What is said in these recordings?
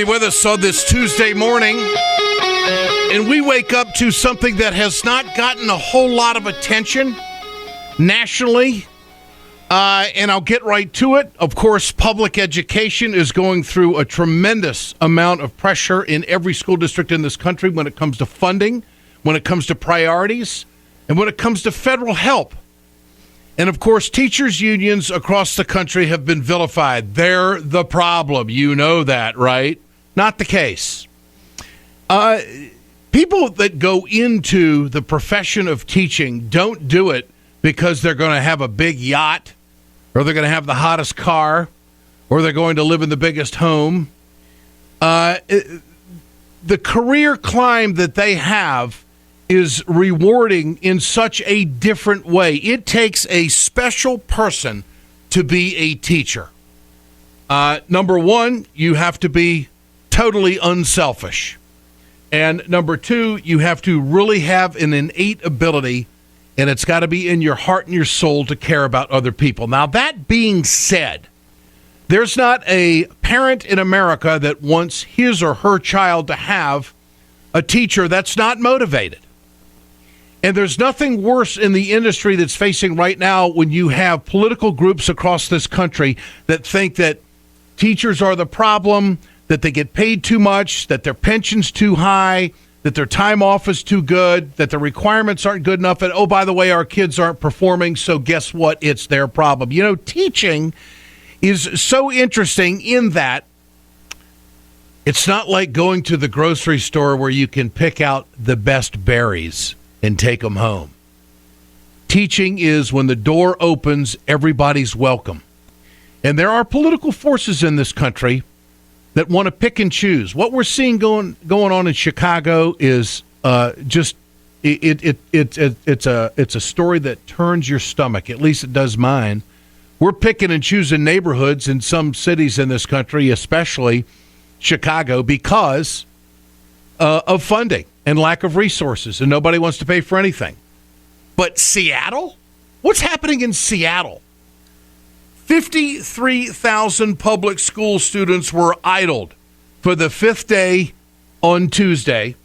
be with us on this Tuesday morning. And we wake up to something that has not gotten a whole lot of attention nationally. And I'll get right to it. Of course, public education is going through a tremendous amount of pressure in every school district in this country when it comes to funding, when it comes to priorities, and when it comes to federal help. And, of course, teachers' unions across the country have been vilified. They're the problem. You know that, right? Not the case. People that go into the profession of teaching don't do it because they're going to have a big yacht, or they're going to have the hottest car, or they're going to live in the biggest home. The career climb that they have is rewarding in such a different way. It takes a special person to be a teacher. Number one, you have to be totally unselfish. And number two, you have to really have an innate ability, and it's got to be in your heart and your soul to care about other people. Now, that being said, there's not a parent in America that wants his or her child to have a teacher that's not motivated. And there's nothing worse in the industry that's facing right now when you have political groups across this country that think that teachers are the problem, that they get paid too much, that their pension's too high, that their time off is too good, that the requirements aren't good enough, and, oh, by the way, our kids aren't performing, so guess what? It's their problem. You know, teaching is so interesting in that it's not like going to the grocery store where you can pick out the best berries and take them home. Teaching is when the door opens, everybody's welcome. And there are political forces in this country that want to pick and choose. What we're seeing going on in Chicago is just it's a story that turns your stomach. At least it does mine. We're picking and choosing neighborhoods in some cities in this country, especially Chicago, because of funding and lack of resources, and nobody wants to pay for anything. But Seattle? What's happening in Seattle? 53,000 public school students were idled for the fifth day on Tuesday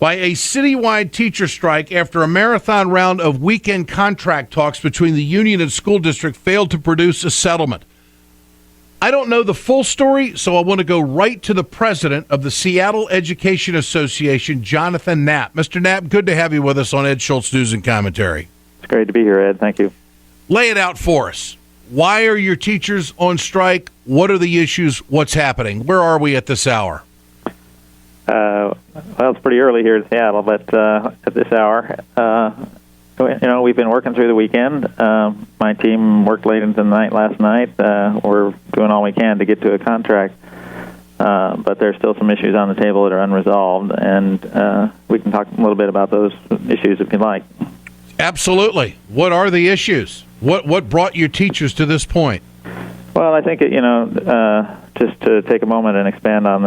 by a citywide teacher strike after a marathon round of weekend contract talks between the union and school district failed to produce a settlement. I don't know the full story, so I want to go right to the president of the Seattle Education Association, Jonathan Knapp. Mr. Knapp, good to have you with us on Ed Schultz News and Commentary. It's great to be here, Ed. Thank you. Lay it out for us. Why are your teachers on strike? What are the issues? What's happening? Where are we at this hour? Well, it's pretty early here in Seattle, but at this hour, we've been working through the weekend. My team worked late into the night last night. We're doing all we can to get to a contract, but there's still some issues on the table that are unresolved, and we can talk a little bit about those issues if you'd like. Absolutely. What are the issues? What brought your teachers to this point? Well, I think just to take a moment and expand on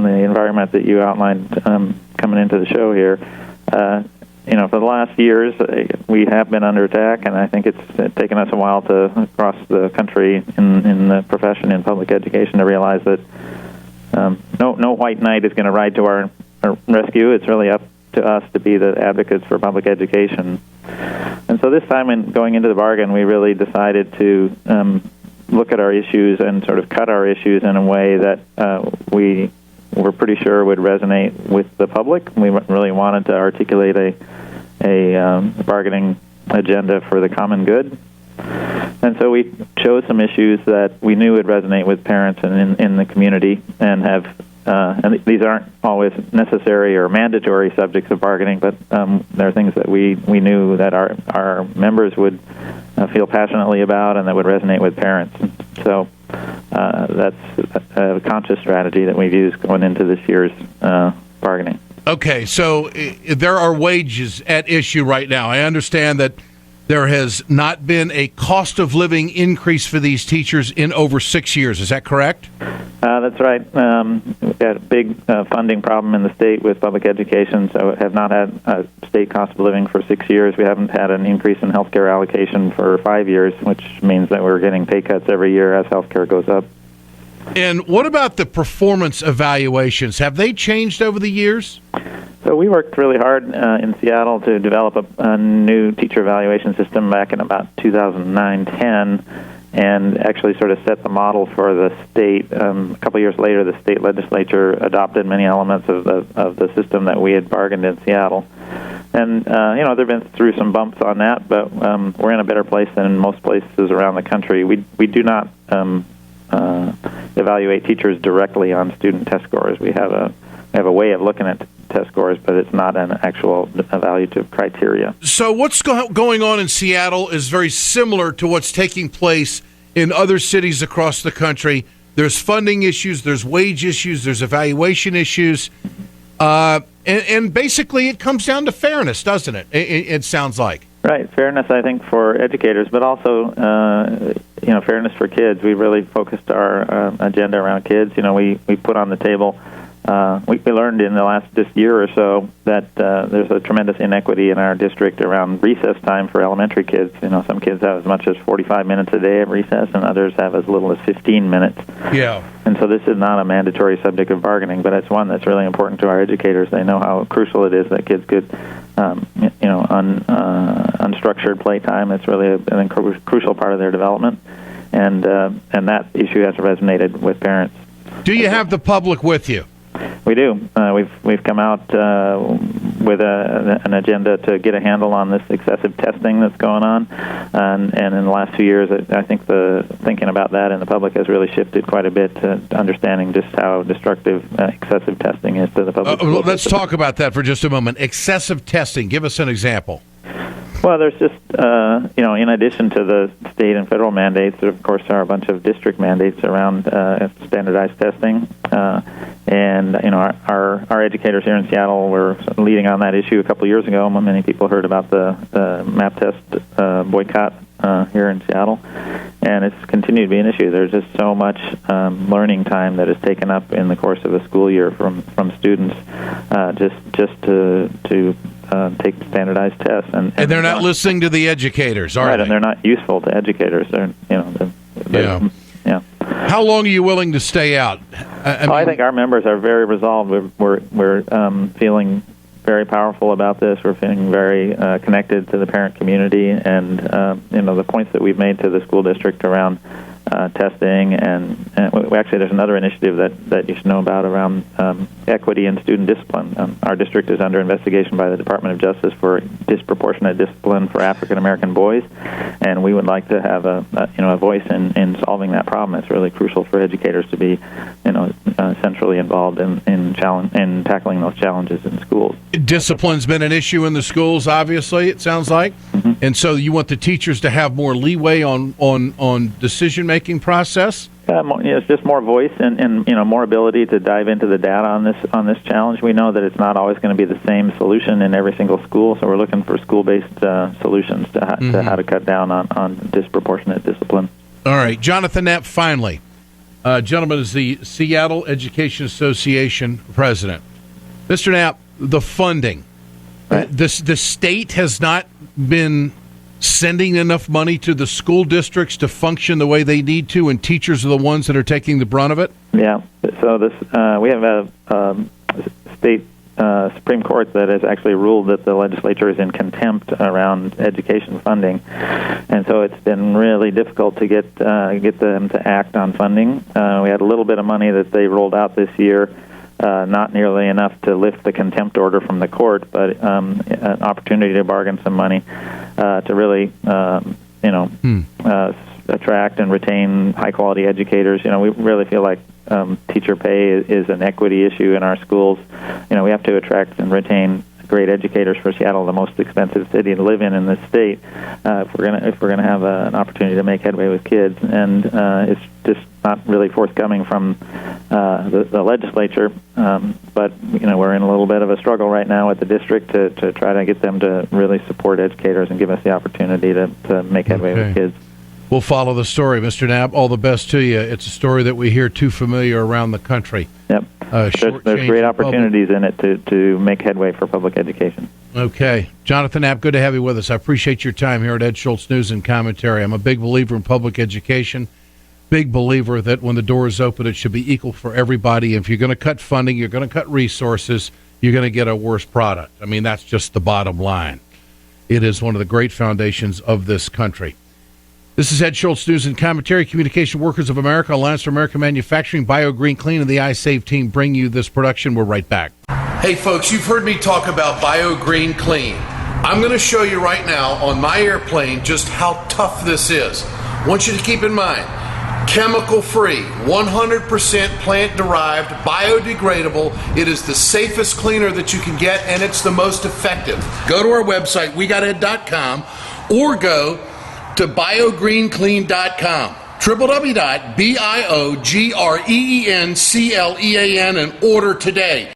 the environment that you outlined coming into the show here. For the last years, we have been under attack, and I think it's taken us a while to cross the country in the profession in public education to realize that no white knight is going to ride to our rescue. It's really up to us to be the advocates for public education. And so this time, in going into the bargain, we really decided to look at our issues and sort of cut our issues in a way that we were pretty sure would resonate with the public. We really wanted to articulate a bargaining agenda for the common good. And so we chose some issues that we knew would resonate with parents and in the community, and and these aren't always necessary or mandatory subjects of bargaining, but they're things that we knew that our members would feel passionately about and that would resonate with parents. So that's a conscious strategy that we've used going into this year's bargaining. Okay, so there are wages at issue right now. I understand that there has not been a cost of living increase for these teachers in over 6 years. Is that correct? That's right. We've got a big funding problem in the state with public education, so have not had a state cost of living for 6 years. We haven't had an increase in health care allocation for 5 years, which means that we're getting pay cuts every year as health care goes up. And what about the performance evaluations? Have they changed over the years? So we worked really hard in Seattle to develop a new teacher evaluation system back in about 2009-10, and actually sort of set the model for the state. A couple years later, the state legislature adopted many elements of the system that we had bargained in Seattle. And, they've been through some bumps on that, but we're in a better place than in most places around the country. We do not evaluate teachers directly on student test scores. We have a way of looking at test scores, but it's not an actual evaluative criteria. So what's going on in Seattle is very similar to what's taking place in other cities across the country. There's funding issues, there's wage issues, there's evaluation issues, and basically it comes down to fairness, doesn't it? It sounds like. Right, fairness, I think, for educators, but also, fairness for kids. We really focused our agenda around kids. We put on the table. We learned in the last just year or so that there's a tremendous inequity in our district around recess time for elementary kids. Some kids have as much as 45 minutes a day of recess, and others have as little as 15 minutes. Yeah. And so this is not a mandatory subject of bargaining, but it's one that's really important to our educators. They know how crucial it is that kids get, unstructured playtime. It's really a crucial part of their development, and that issue has resonated with parents. Do you have the public with you? We do. We've come out with an agenda to get a handle on this excessive testing that's going on, and in the last few years, I think the thinking about that in the public has really shifted quite a bit to understanding just how destructive excessive testing is to the public. Let's talk about that for just a moment. Excessive testing. Give us an example. Well, there's just, in addition to the state and federal mandates, there, of course, are a bunch of district mandates around standardized testing. Our educators here in Seattle were leading on that issue a couple of years ago. Many people heard about the MAP test boycott here in Seattle, and it's continued to be an issue. There's just so much learning time that is taken up in the course of a school year from students just to take standardized tests, and they're not listening to the educators, are right? they? And they're not useful to educators. Yeah. How long are you willing to stay out? I think our members are very resolved. We're feeling very powerful about this. We're feeling very connected to the parent community, and the points that we've made to the school district around testing, and actually there's another initiative that you should know about around equity and student discipline. Our district is under investigation by the Department of Justice for disproportionate discipline for African American boys, and we would like to have a voice in solving that problem. It's really crucial for educators to be centrally involved in tackling those challenges in schools. Discipline's been an issue in the schools, obviously, it sounds like. Mm-hmm. And so you want the teachers to have more leeway on decision-making process? It's just more voice and more ability to dive into the data on this challenge. We know that it's not always going to be the same solution in every single school, so we're looking for school-based solutions to how to cut down on disproportionate discipline. All right. Jonathan Knapp, finally. Gentleman is the Seattle Education Association president. Mr. Knapp, the funding. Right. The state has not been sending enough money to the school districts to function the way they need to, and teachers are the ones that are taking the brunt of it? Yeah. So we have a state Supreme Court that has actually ruled that the legislature is in contempt around education funding, and so it's been really difficult to get them to act on funding. We had a little bit of money that they rolled out this year, not nearly enough to lift the contempt order from the court, but an opportunity to bargain some money to really, attract and retain high-quality educators. We really feel like teacher pay is an equity issue in our schools. We have to attract and retain great educators for Seattle, the most expensive city to live in the state. If we're gonna have an opportunity to make headway with kids, and it's just not really forthcoming from the legislature. But we're in a little bit of a struggle right now with the district to try to get them to really support educators and give us the opportunity to make headway with kids. We'll follow the story, Mr. Knapp. All the best to you. It's a story that we hear too familiar around the country. Yep. There's great opportunities in it to make headway for public education. Okay. Jonathan Knapp, good to have you with us. I appreciate your time here at Ed Schultz News and Commentary. I'm a big believer in public education. big believer that when the door is open, it should be equal for everybody. If you're going to cut funding, you're going to cut resources, you're going to get a worse product. I mean, that's just the bottom line. It is one of the great foundations of this country. This is Ed Schultz, News and Commentary. Communication Workers of America, Alliance for American Manufacturing, BioGreen Clean, and the iSave team bring you this production. We're right back. Hey, folks, you've heard me talk about BioGreen Clean. I'm going to show you right now on my airplane just how tough this is. I want you to keep in mind, chemical-free, 100% plant-derived, biodegradable. It is the safest cleaner that you can get, and it's the most effective. Go to our website, wegoted.com, or go to biogreenclean.com. www.biogreenclean and order today.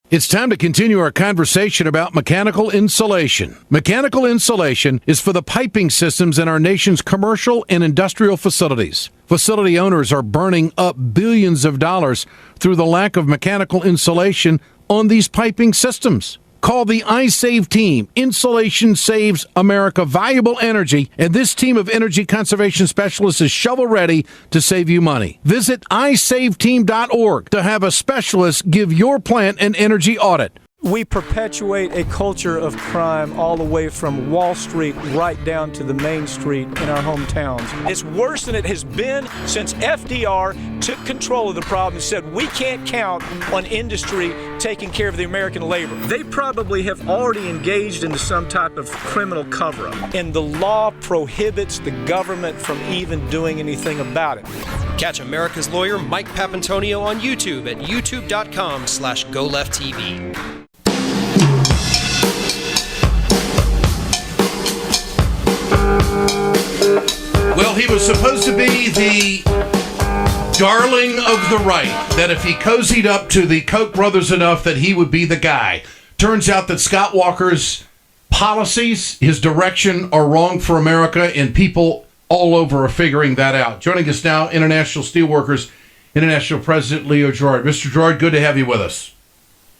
It's time to continue our conversation about mechanical insulation. Mechanical insulation is for the piping systems in our nation's commercial and industrial facilities. Facility owners are burning up billions of dollars through the lack of mechanical insulation on these piping systems. Call the iSave team. Insulation saves America valuable energy, and this team of energy conservation specialists is shovel-ready to save you money. Visit iSaveTeam.org to have a specialist give your plant an energy audit. We perpetuate a culture of crime all the way from Wall Street right down to the main street in our hometowns. It's worse than it has been since FDR took control of the problem and said we can't count on industry taking care of the American labor. They probably have already engaged into some type of criminal cover-up, and the law prohibits the government from even doing anything about it. Catch America's lawyer Mike Papantonio on YouTube at youtube.com/GoLeftTV. Well, he was supposed to be the darling of the right, that if he cozied up to the Koch brothers enough that he would be the guy. Turns out that Scott Walker's policies, his direction, are wrong for America, and people all over are figuring that out. Joining us now, International Steelworkers International President Leo Gerard. Mr. Gerard, good to have you with us.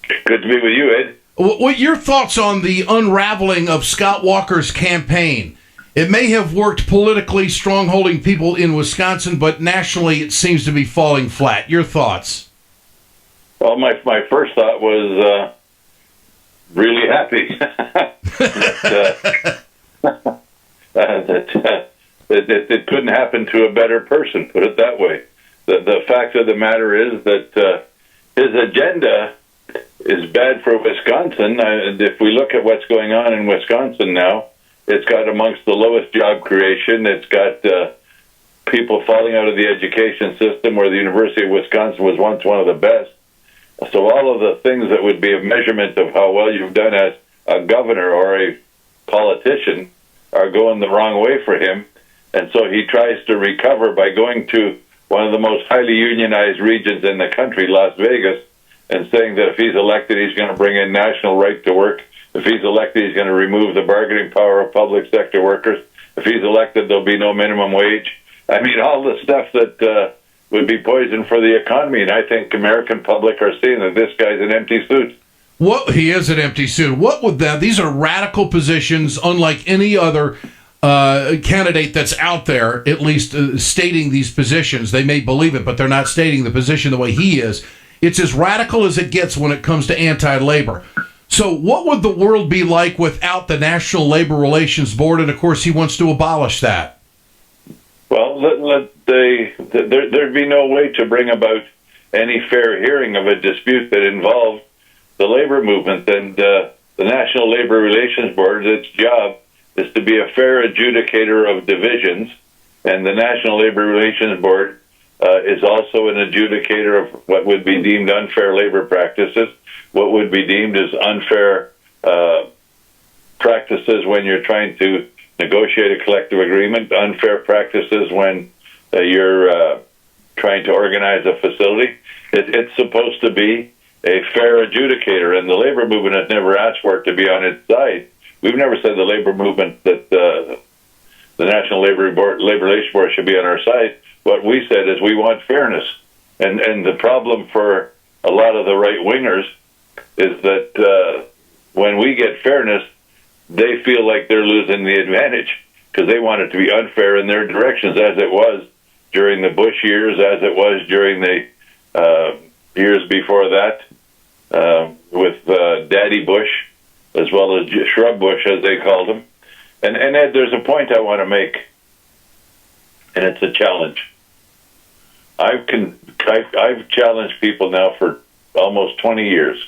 Good to be with you, Ed. What your thoughts on the unraveling of Scott Walker's campaign? It may have worked politically, strongholding people in Wisconsin, but nationally it seems to be falling flat. Your thoughts? Well, my first thought was really happy that it couldn't happen to a better person, put it that way. The fact of the matter is that his agenda is bad for Wisconsin. If we look at what's going on in Wisconsin now, it's got amongst the lowest job creation. It's got people falling out of the education system where the University of Wisconsin was once one of the best. So all of the things that would be a measurement of how well you've done as a governor or a politician are going the wrong way for him. And so he tries to recover by going to one of the most highly unionized regions in the country, Las Vegas, and saying that if he's elected, he's going to bring in national right to work. If he's elected, he's going to remove the bargaining power of public sector workers. If he's elected, there'll be no minimum wage. I mean, all the stuff that would be poison for the economy. And I think American public are seeing that this guy's an empty suit. He is an empty suit. What would that? These are radical positions, unlike any other candidate that's out there, at least stating these positions. They may believe it, but they're not stating the position the way he is. It's as radical as it gets when it comes to anti-labor. So what would the world be like without the National Labor Relations Board? And, of course, he wants to abolish that. Well, there'd be no way to bring about any fair hearing of a dispute that involved the labor movement. And the National Labor Relations Board, its job is to be a fair adjudicator of divisions. And the National Labor Relations Board is also an adjudicator of what would be deemed unfair labor practices, what would be deemed as unfair practices when you're trying to negotiate a collective agreement, unfair practices when you're trying to organize a facility. It's supposed to be a fair adjudicator, and the labor movement has never asked for it to be on its side. We've never said the labor movement that the National Labor Relations Board should be on our side. What we said is we want fairness. And the problem for a lot of the right-wingers is that when we get fairness, they feel like they're losing the advantage because they want it to be unfair in their directions, as it was during the Bush years, as it was during the years before that with Daddy Bush, as well as Shrub Bush, as they called him. And Ed, there's a point I want to make, and it's a challenge. I've challenged people now for almost 20 years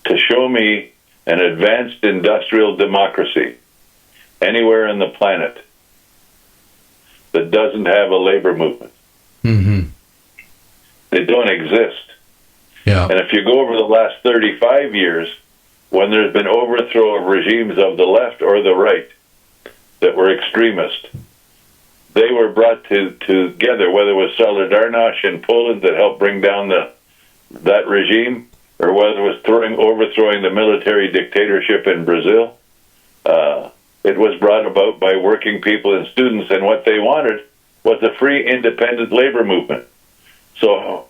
to show me an advanced industrial democracy anywhere on the planet that doesn't have a labor movement. Mm-hmm. They don't exist. Yeah. And if you go over the last 35 years, when there's been overthrow of regimes of the left or the right that were extremist, they were brought together, whether it was Solidarność in Poland that helped bring down that regime, or whether it was overthrowing the military dictatorship in Brazil. It was brought about by working people and students, and what they wanted was a free, independent labor movement. So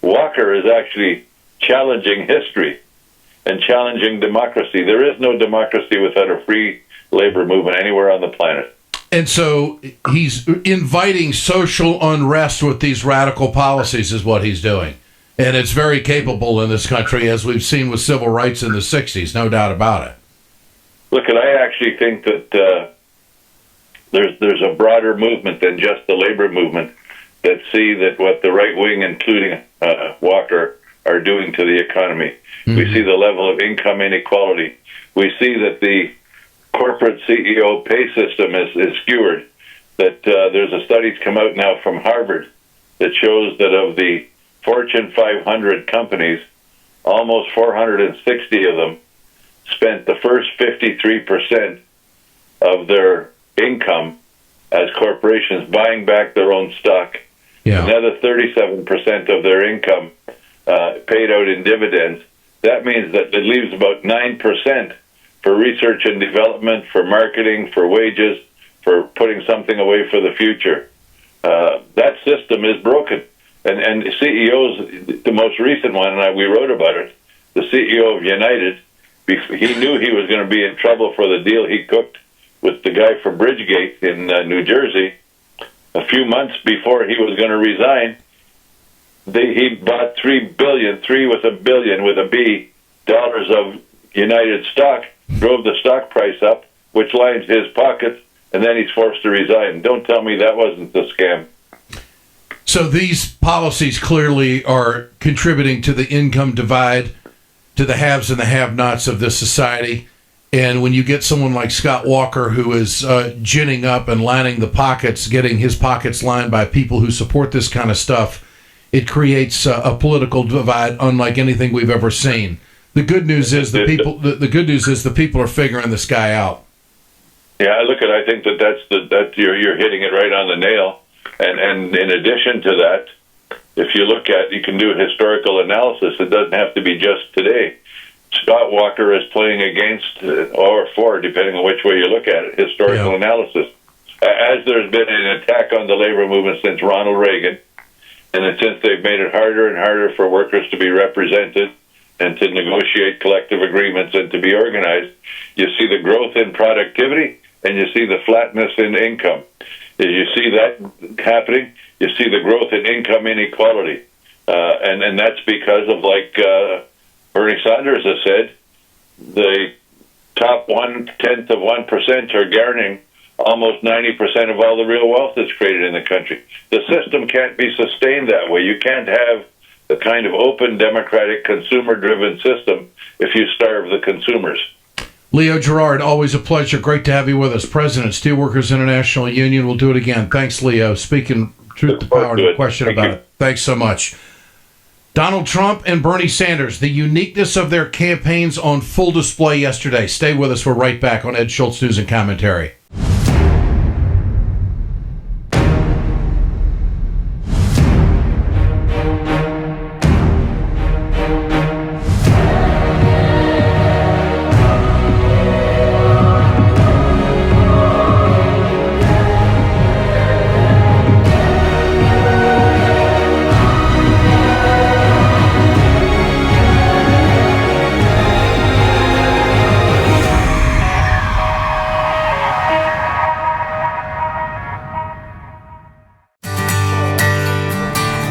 Walker is actually challenging history and challenging democracy. There is no democracy without a free labor movement anywhere on the planet. And so he's inviting social unrest with these radical policies is what he's doing. And it's very capable in this country, as we've seen with civil rights in the 60s, no doubt about it. Look, and I actually think that there's a broader movement than just the labor movement that see that what the right wing, including Walker, are doing to the economy. Mm-hmm. We see the level of income inequality. We see that the corporate CEO pay system is skewered. That there's a study's come out now from Harvard that shows that of the Fortune 500 companies, almost 460 of them spent the first 53% of their income as corporations buying back their own stock. Yeah. Another 37% of their income paid out in dividends. That means that it leaves about 9% for research and development, for marketing, for wages, for putting something away for the future. That system is broken. And CEOs, the most recent one, and we wrote about it, the CEO of United, he knew he was going to be in trouble for the deal he cooked with the guy from Bridgegate in New Jersey. A few months before he was going to resign, he bought $3 billion, three with a billion with a B, dollars of United stock, drove the stock price up, which lines his pockets, and then he's forced to resign. Don't tell me that wasn't the scam. So these policies clearly are contributing to the income divide, to the haves and the have-nots of this society. And when you get someone like Scott Walker, who is ginning up and lining the pockets, getting his pockets lined by people who support this kind of stuff, it creates a political divide unlike anything we've ever seen. The good news is the people are figuring this guy out. Yeah, I think that you're hitting it right on the nail. And in addition to that, if you can do historical analysis. It doesn't have to be just today. Scott Walker is playing against or for, depending on which way you look at it, historical analysis. As there's been an attack on the labor movement since Ronald Reagan, and since they've made it harder and harder for workers to be represented and to negotiate collective agreements and to be organized, you see the growth in productivity and you see the flatness in income. As you see that happening, you see the growth in income inequality. And that's because of, like Bernie Sanders has said, the top 0.1% of 1% are garnering almost 90% of all the real wealth that's created in the country. The system can't be sustained that way. You can't have the kind of open, democratic, consumer-driven system if you starve the consumers. Leo Gerard, always a pleasure. Great to have you with us. President, Steelworkers International Union. We'll do it again. Thanks, Leo. Speaking truth to power, no question about it. Thanks so much. Donald Trump and Bernie Sanders, the uniqueness of their campaigns on full display yesterday. Stay with us. We're right back on Ed Schultz News and Commentary.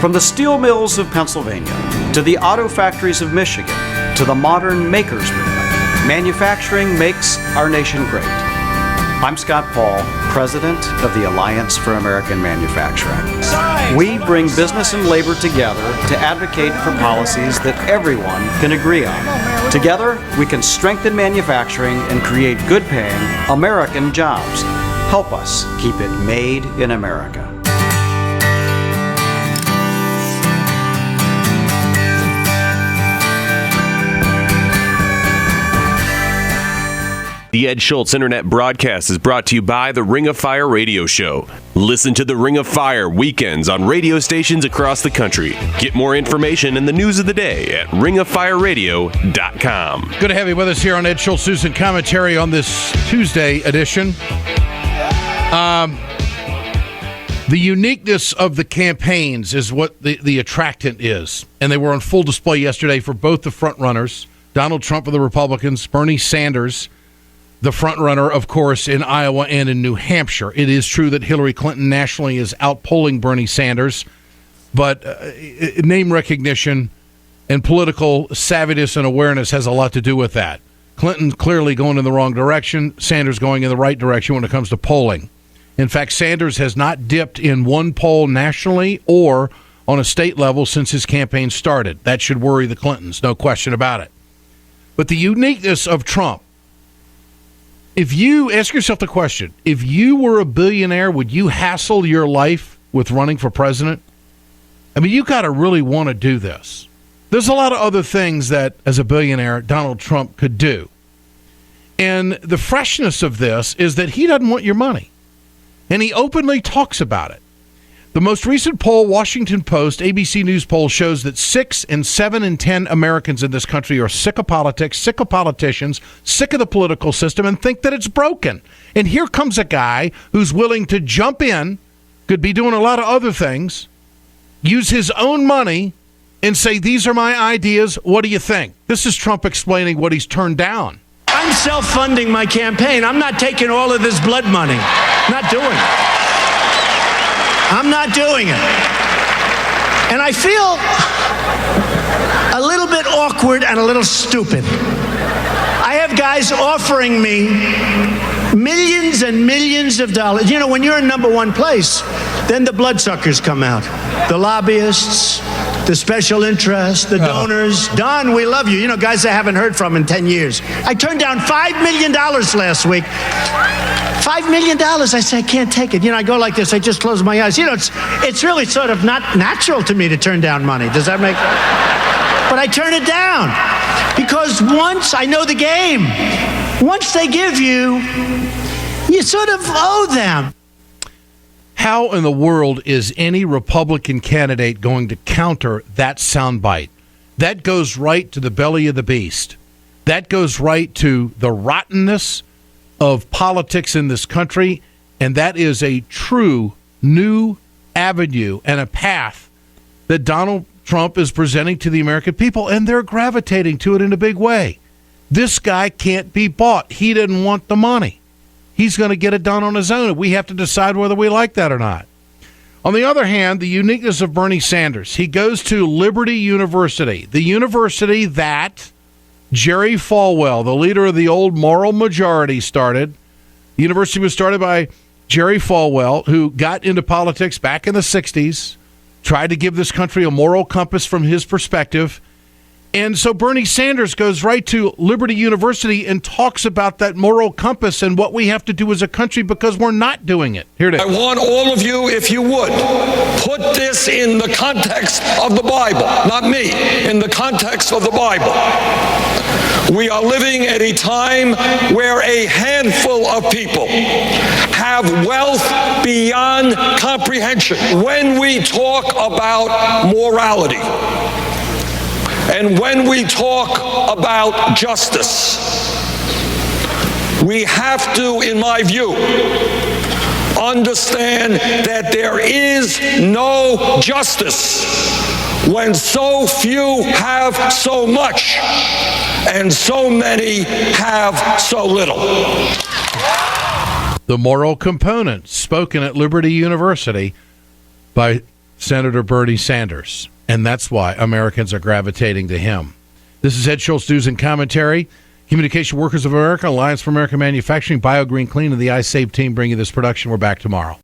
From the steel mills of Pennsylvania to the auto factories of Michigan to the modern makers movement, manufacturing makes our nation great. I'm Scott Paul, president of the Alliance for American Manufacturing. We bring business and labor together to advocate for policies that everyone can agree on. Together, we can strengthen manufacturing and create good-paying American jobs. Help us keep it made in America. The Ed Schultz Internet broadcast is brought to you by the Ring of Fire radio show. Listen to the Ring of Fire weekends on radio stations across the country. Get more information and the news of the day at ringoffireradio.com. Good to have you with us here on Ed Schultz News and Commentary on this Tuesday edition. The uniqueness of the campaigns is what the attractant is. And they were on full display yesterday for both the front runners, Donald Trump for the Republicans, Bernie Sanders, the front runner, of course, in Iowa and in New Hampshire. It is true that Hillary Clinton nationally is outpolling Bernie Sanders, but name recognition and political savviness and awareness has a lot to do with that. Clinton clearly going in the wrong direction, Sanders going in the right direction when it comes to polling. In fact, Sanders has not dipped in one poll nationally or on a state level since his campaign started. That should worry the Clintons, no question about it. But the uniqueness of Trump, if you ask yourself the question, if you were a billionaire, would you hassle your life with running for president? I mean, you got to really want to do this. There's a lot of other things that, as a billionaire, Donald Trump could do. And the freshness of this is that he doesn't want your money. And he openly talks about it. The most recent poll, Washington Post, ABC News poll, shows that 6 and 7 in 10 Americans in this country are sick of politics, sick of politicians, sick of the political system, and think that it's broken. And here comes a guy who's willing to jump in, could be doing a lot of other things, use his own money, and say, these are my ideas, what do you think? This is Trump explaining what he's turned down. I'm self-funding my campaign. I'm not taking all of this blood money. Not doing it. I'm not doing it. And I feel a little bit awkward and a little stupid. I have guys offering me millions and millions of dollars. You know, when you're in number one place, then the bloodsuckers come out. The lobbyists, the special interests, the donors. Don, we love you. You know, guys I haven't heard from in 10 years. I turned down $5 million last week. $5 million. I say, I can't take it. You know, I go like this. I just close my eyes. You know, it's really sort of not natural to me to turn down money. Does that make sense? But I turn it down because once I know the game, once they give you, you sort of owe them. How in the world is any Republican candidate going to counter that soundbite? That goes right to the belly of the beast. That goes right to the rottenness of politics in this country, and that is a true new avenue and a path that Donald Trump is presenting to the American people, and they're gravitating to it in a big way. This guy can't be bought. He didn't want the money. He's going to get it done on his own, and we have to decide whether we like that or not. On the other hand, the uniqueness of Bernie Sanders. He goes to Liberty University, the university that Jerry Falwell, the leader of the old moral majority, started. The university was started by Jerry Falwell, who got into politics back in the 60s, tried to give this country a moral compass from his perspective. And so Bernie Sanders goes right to Liberty University and talks about that moral compass and what we have to do as a country because we're not doing it. Here it is. I want all of you, if you would, put this in the context of the Bible, not me, in the context of the Bible. We are living at a time where a handful of people have wealth beyond comprehension. When we talk about morality, and when we talk about justice, we have to, in my view, understand that there is no justice when so few have so much and so many have so little. The moral component, spoken at Liberty University by Senator Bernie Sanders. And that's why Americans are gravitating to him. This is Ed Schultz News and Commentary. Communication Workers of America, Alliance for American Manufacturing, BioGreen Clean, and the iSave team bringing this production. We're back tomorrow.